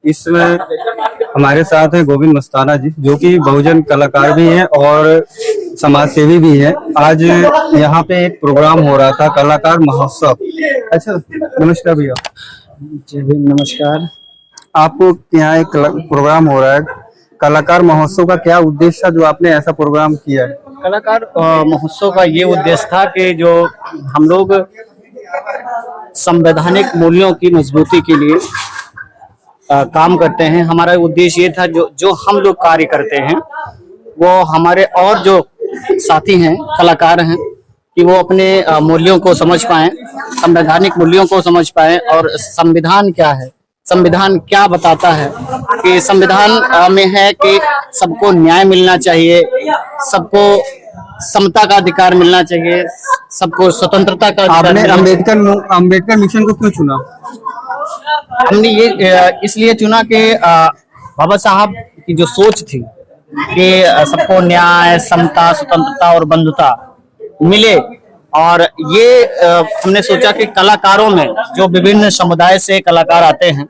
इसमें हमारे साथ हैं गोविंद मस्ताना जी, जो कि बहुजन कलाकार भी हैं और समाज सेवी भी हैं। आज यहाँ पे एक प्रोग्राम हो रहा था, कलाकार महोत्सव। अच्छा, नमस्कार भैया। जी नमस्कार। आपको यहाँ एक प्रोग्राम हो रहा है, कलाकार महोत्सव का क्या उद्देश्य था जो आपने ऐसा प्रोग्राम किया है? कलाकार महोत्सव का ये उद्देश्य था कि जो हम लोग संवैधानिक मूल्यों की मजबूती के लिए काम करते हैं। हमारा उद्देश्य ये था जो हम लोग कार्य करते हैं वो हमारे और जो साथी हैं कलाकार हैं कि वो अपने मूल्यों को समझ पाएं, संवैधानिक मूल्यों को समझ पाएं और संविधान क्या है, संविधान क्या बताता है। कि संविधान में है कि सबको न्याय मिलना चाहिए, सबको समता का अधिकार मिलना चाहिए, सबको स्वतंत्रता का अधिकार। आपने अम्बेडकर मिशन को क्यों चुना? हमने ये इसलिए चुना कि बाबा साहब की जो सोच थी कि सबको न्याय, समता, स्वतंत्रता और बंधुता मिले, और ये हमने सोचा कि कलाकारों में जो विभिन्न समुदाय से कलाकार आते हैं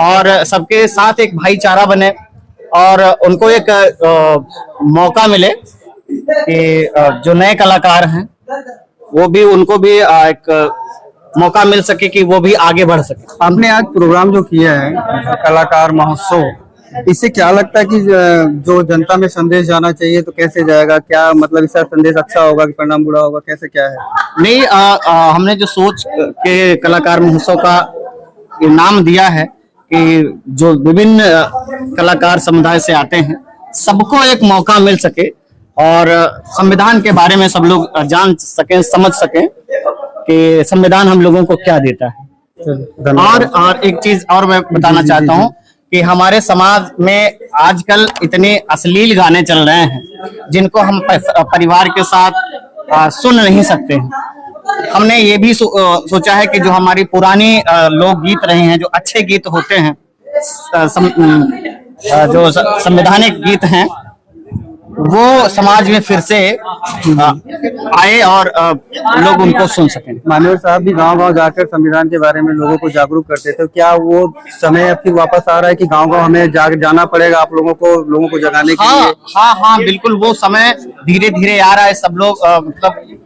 और सबके साथ एक भाईचारा बने और उनको एक मौका मिले कि जो नए कलाकार हैं वो भी, उनको भी एक मौका मिल सके कि वो भी आगे बढ़ सके। आपने आज प्रोग्राम जो किया है कलाकार महोत्सव, इससे क्या लगता है कि जो जनता में संदेश जाना चाहिए तो कैसे जाएगा? क्या मतलब इसका संदेश अच्छा होगा कि परिणाम बुरा होगा, कैसे क्या है? नहीं, हमने जो सोच के कलाकार महोत्सव का नाम दिया है कि जो विभिन्न कलाकार समुदाय से आते हैं सबको एक मौका मिल सके और संविधान के बारे में सब लोग जान सकें, समझ सकें कि संविधान हम लोगों को क्या देता है। और एक चीज और मैं बताना चाहता हूँ कि हमारे समाज में आजकल इतने अश्लील गाने चल रहे हैं जिनको हम परिवार के साथ सुन नहीं सकते हैं। हमने ये भी सोचा है कि जो हमारी पुरानी लोकगीत रहे हैं, जो अच्छे गीत होते हैं, जो संवैधानिक गीत हैं, वो समाज में फिर से आए और लोग उनको सुन सकें। माननीय साहब भी गांव-गांव जाकर संविधान के बारे में लोगों को जागरूक करते थे। क्या वो समय अब फिर वापस आ रहा है कि गांव-गांव हमें जाना पड़ेगा आप लोगों को जगाने के लिए? हाँ, बिल्कुल वो समय धीरे धीरे आ रहा है। सब लोग मतलब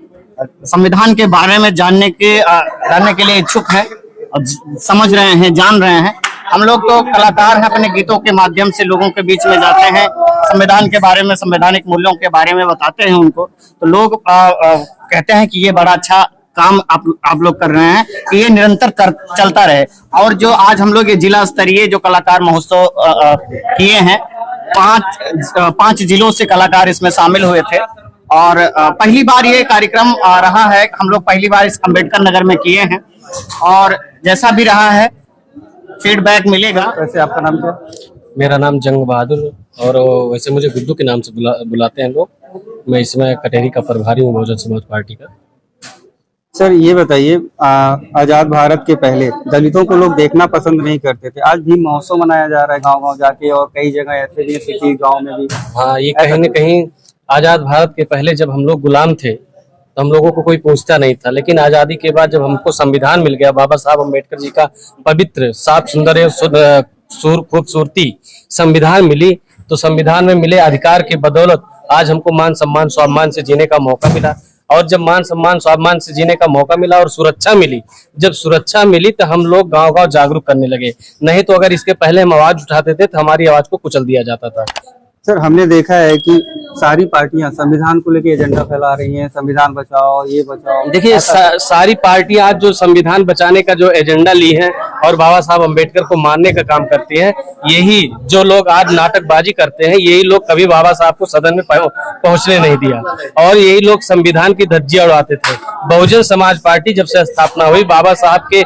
संविधान के बारे में जानने के लिए इच्छुक है और समझ रहे हैं, जान रहे हैं। हम लोग तो कलाकार हैं, अपने गीतों के माध्यम से लोगों के बीच में जाते हैं, संविधान के बारे में, संवैधानिक मूल्यों के बारे में बताते हैं उनको। तो लोग कहते हैं कि ये बड़ा अच्छा काम आप लोग कर रहे हैं, कि ये निरंतर चलता रहे। और जो आज हम लोग ये जिला स्तरीय जो कलाकार महोत्सव किए हैं, 5 जिलों से कलाकार इसमें शामिल हुए थे और पहली बार ये कार्यक्रम रहा है। हम लोग पहली बार इस अम्बेडकर नगर में किए हैं और जैसा भी रहा है फीडबैक मिलेगा। वैसे आपका नाम क्या? मेरा नाम जंग बहादुर, और वैसे मुझे गुड्डू के नाम से बुलाते हैं लोग। मैं इसमें कटेरी का प्रभारी हूँ बहुजन समाज पार्टी का। सर ये बताइए, आजाद भारत के पहले दलितों को लोग देखना पसंद नहीं करते थे, आज भी महोत्सव मनाया जा रहा है गांव-गांव जाके, और कई जगह ऐसे भी सिटी गांव में भी। हाँ, ये कहीं न कहीं आजाद भारत के पहले जब हम लोग गुलाम थे तो हम लोगों को कोई पूछता नहीं था, लेकिन आजादी के बाद जब हमको संविधान मिल गया, बाबा साहब अम्बेडकर जी का पवित्र, साफ, सुंदर, खूबसूरती संविधान मिली, तो संविधान में मिले अधिकार की बदौलत आज हमको मान सम्मान स्वाभिमान से जीने का मौका मिला। और जब मान सम्मान स्वाभिमान से जीने का मौका मिला और सुरक्षा मिली, जब सुरक्षा मिली तो हम लोग गांव-गांव जागरूक करने लगे। नहीं तो अगर इसके पहले हम आवाज उठाते थे तो हमारी आवाज को कुचल दिया जाता था। सर हमने देखा है कि सारी पार्टियां संविधान को लेकर एजेंडा फैला रही हैं, संविधान बचाओ, ये बचाओ। देखिए, सारी पार्टियां आज जो संविधान बचाने का जो एजेंडा ली है और बाबा साहब अम्बेडकर को मानने का काम करती हैं, यही जो लोग आज नाटकबाजी करते हैं, यही लोग कभी बाबा साहब को सदन में पहुंचने नहीं दिया और यही लोग संविधान की धज्जियां उड़ाते थे। बहुजन समाज पार्टी जब से स्थापना हुई, बाबा साहब के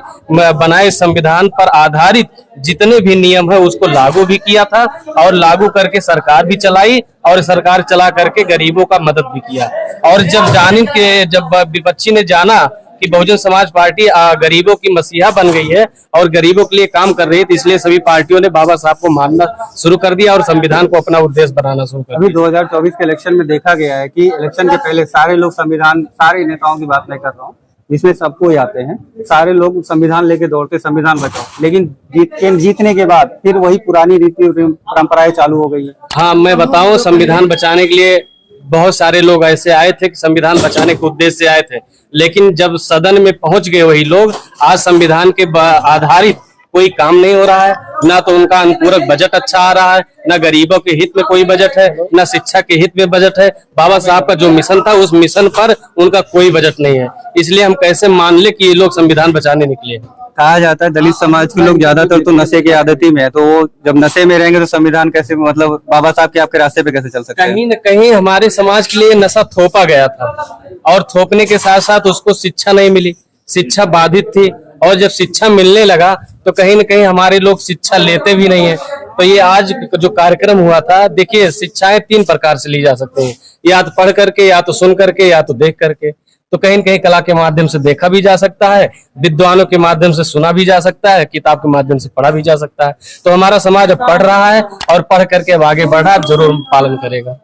बनाए संविधान पर आधारित जितने भी नियम है उसको लागू भी किया था और लागू करके सरकार भी चलाई और सरकार चला करके गरीबों का मदद भी किया। और जब विपक्षी ने जाना कि बहुजन समाज पार्टी गरीबों की मसीहा बन गई है और गरीबों के लिए काम कर रही है, तो इसलिए सभी पार्टियों ने बाबा साहब को मानना शुरू कर दिया और संविधान को अपना उद्देश्य बनाना शुरू कर दिया। अभी 2024 के इलेक्शन में देखा गया है कि इलेक्शन के पहले सारे लोग संविधान, सारे नेताओं की बात नहीं कर रहा हूँ, जिसमें सबको आते हैं, सारे लोग संविधान लेके दौड़ते, संविधान बचाओ, लेकिन जीतने के बाद फिर वही पुरानी रीति परंपराएं चालू हो गई है। हाँ, मैं बताऊं, संविधान बचाने के लिए बहुत सारे लोग ऐसे आए थे कि संविधान बचाने के उद्देश्य से आए थे, लेकिन जब सदन में पहुंच गए वही लोग, आज संविधान के आधारित कोई काम नहीं हो रहा है, ना तो उनका अनुपूरक बजट अच्छा आ रहा है, ना गरीबों के हित में कोई बजट है, ना शिक्षा के हित में बजट है। बाबा साहब का जो मिशन था उस मिशन पर उनका कोई बजट नहीं है, इसलिए हम कैसे मान ले कि ये लोग संविधान बचाने निकले। कहा जाता है दलित समाज के लोग ज्यादातर तो नशे की आदती में है, तो वो जब नशे में रहेंगे तो संविधान कैसे, मतलब बाबा साहब के आपके रास्ते पे कैसे चल सकते हैं? कहीं न कहीं हमारे समाज के लिए नशा थोपा गया था, और थोपने के साथ साथ उसको शिक्षा नहीं मिली, शिक्षा बाधित थी, और जब शिक्षा मिलने लगा तो कहीं न कहीं हमारे लोग शिक्षा लेते भी नहीं है। तो ये आज जो कार्यक्रम हुआ था, देखिए शिक्षाएं 3 प्रकार से ली जा सकती हैं, या तो पढ़ करके, या तो सुन करके, या तो देख करके। तो कहीं न कहीं कला के माध्यम से देखा भी जा सकता है, विद्वानों के माध्यम से सुना भी जा सकता है, किताब के माध्यम से पढ़ा भी जा सकता है। तो हमारा समाज अब पढ़ रहा है और पढ़ करके अब आगे बढ़ा, जरूर पालन करेगा।